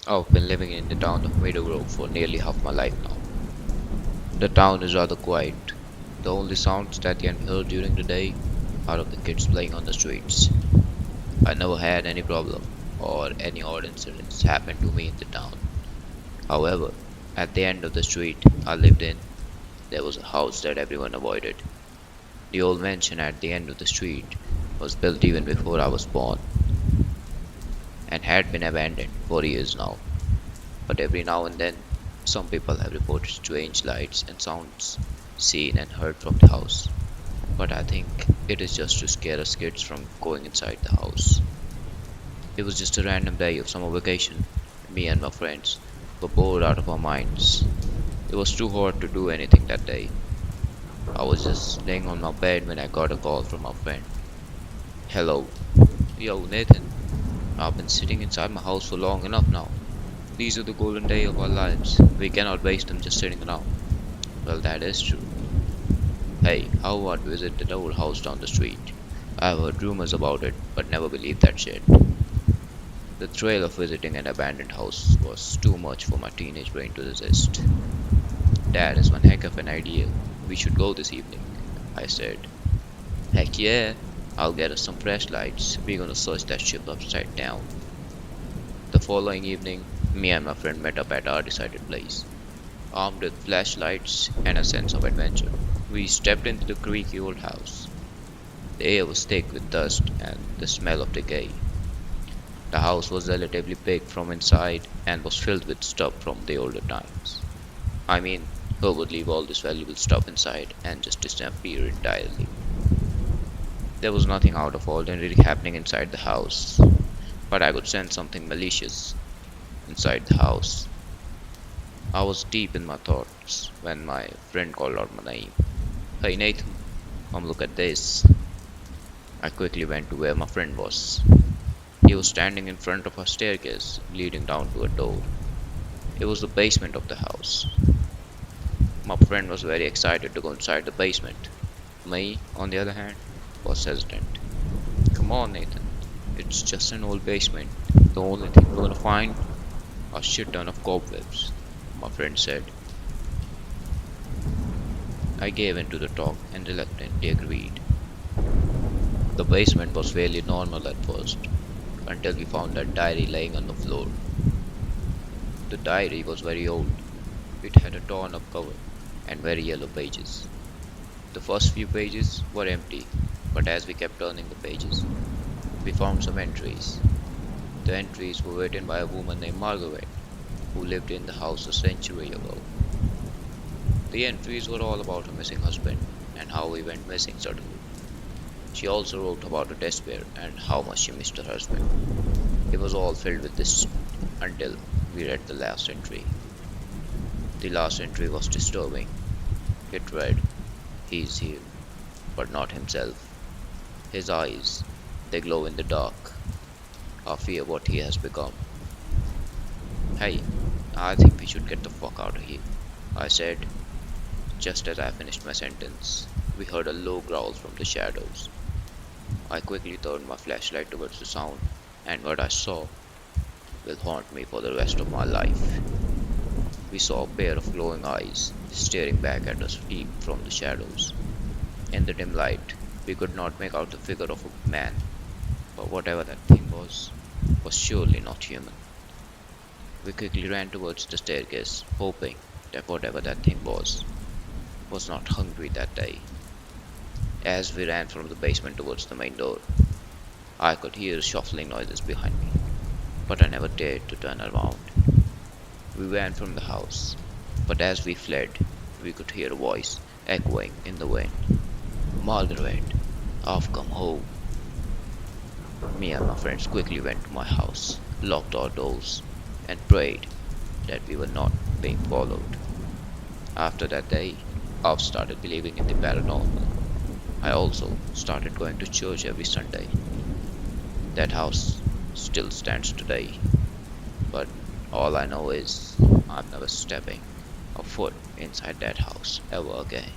I've been living in the town of Meadowgrove for nearly half my life now. The town is rather quiet. The only sounds that can be heard during the day are of the kids playing on the streets. I never had any problem or any odd incidents happen to me in the town. However, at the end of the street I lived in, there was a house that everyone avoided. The old mansion at the end of the street was built even before I was born and had been abandoned for years now. But every now and then, some people have reported strange lights and sounds seen and heard from the house. But I think it is just to scare us kids from going inside the house. It was just a random day of summer vacation. Me and my friends were bored out of our minds. It was too hot to do anything that day. I was just laying on my bed when I got a call from my friend. Hello. Yo, Nathan. I've been sitting inside my house for long enough now. These are the golden days of our lives. We cannot waste them just sitting around. Well, that is true. Hey, how about visit the old house down the street? I've heard rumors about it, but never believed that shit. The thrill of visiting an abandoned house was too much for my teenage brain to resist. That is one heck of an idea. We should go this evening, I said. Heck yeah, I'll get us some flashlights. We're gonna search that ship upside down. The following evening, me and my friend met up at our decided place. Armed with flashlights and a sense of adventure, we stepped into the creaky old house. The air was thick with dust and the smell of decay. The house was relatively big from inside and was filled with stuff from the older times. I mean, who would leave all this valuable stuff inside and just disappear entirely? There was nothing out of ordinary happening inside the house, but I could sense something malicious inside the house. I was deep in my thoughts when my friend called out my name. Hey Nathan, come look at this. I quickly went to where my friend was. He was standing in front of a staircase leading down to a door. It was the basement of the house. My friend was very excited to go inside the basement. Me, on the other hand, was hesitant. Come on, Nathan. It's just an old basement. The only thing we're gonna find are a shit ton of cobwebs, my friend said. I gave in to the talk and reluctantly agreed. The basement was fairly normal at first, until we found a diary laying on the floor. The diary was very old. It had a torn up cover and very yellow pages. The first few pages were empty, but as we kept turning the pages, we found some entries. The entries were written by a woman named Margaret, who lived in the house a century ago. The entries were all about her missing husband and how he went missing suddenly. She also wrote about her despair and how much she missed her husband. It was all filled with this until we read the last entry. The last entry was disturbing. It read, "He is here, but not himself. His eyes, they glow in the dark. I fear what he has become." Hey, I think we should get the fuck out of here, I said. Just as I finished my sentence, we heard a low growl from the shadows. I quickly turned my flashlight towards the sound, and what I saw will haunt me for the rest of my life. We saw a pair of glowing eyes staring back at us deep from the shadows. In the dim light, we could not make out the figure of a man, but whatever that thing was surely not human. We quickly ran towards the staircase, hoping that whatever that thing was not hungry that day. As we ran from the basement towards the main door, I could hear shuffling noises behind me, but I never dared to turn around. We ran from the house, but as we fled, we could hear a voice echoing in the wind. Margaret, I've come home. Me and my friends quickly went to my house, locked our doors, and prayed that we were not being followed. After that day, I've started believing in the paranormal. I also started going to church every Sunday. That house still stands today, but all I know is I'm never stepping a foot inside that house ever again.